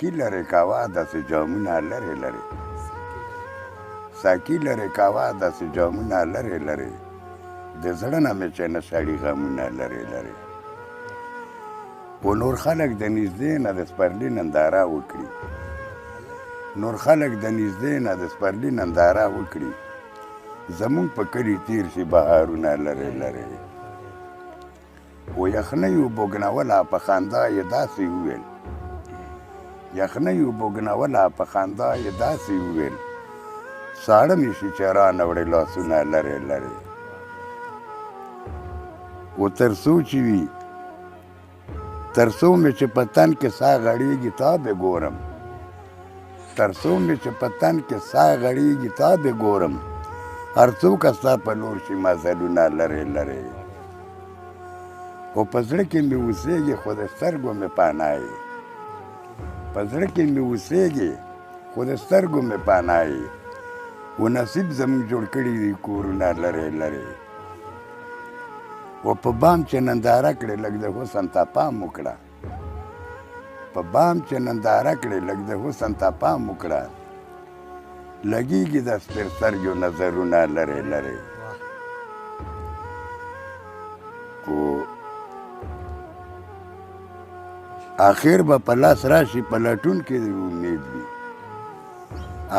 ساقي لرې کاوه داسې جامونه لرې لرې ساقي لرې کاوه داسې جامونه لرې لرې د زړه نه مې چې نه سړي غمونه لرې لرې و نور خلک د نږدې نه د سپرلي ننداره وکړي نور خلک د نږدې نه د سپرلي ننداره وکړي زمونږ په کلي تیر شي بهارونه لرې لرې و یخنیو بوګنوله په خندا یې داسې وویل یخنیو بوګنوله په خندا یې داسې وویل ساړه مې شي چې رانه وړې لاسونه لرې لرې و تر څو چې وي تر څو مې چې په تن کې ساه غړېږي تا به ګورم تر څو مې چې په تن کې ساه غړېږي تا به ګورم هر څوک ستا په لور شي مزلونه لرې لرې خو په زړه کې مې اوسېږي خو د سترګو مې پناه یې په زړه کې مې اوسېږي خو د سترګو مې پناه یې و نصیب زموږ جوړ کړي دي کورونه لرې لرې و په بام چې ننداره کړې لږ د حسن ته پام وکړه په بام چې ننداره کړې لږ د حسن ته پام وکړه لګېږي د سپېر سترګو نظرونه لرې لرې خو آخر به په لاس راشي په لټون کې د امید وي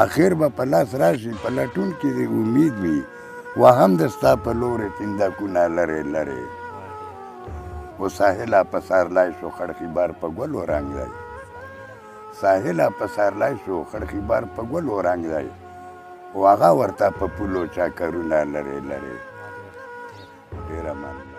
آخر به په لاس راشي په لټون کې د امید وي و هم د ستا په لورې تندکونه لرې لرې و ساحله په سارلای شو خړخیبار په ګلو رنګ دی ساحله په سارلای شو خړخیبار په ګلو رنګ دی و هغه ورته په پولو چاکرونه لرې لرې ډېره مننه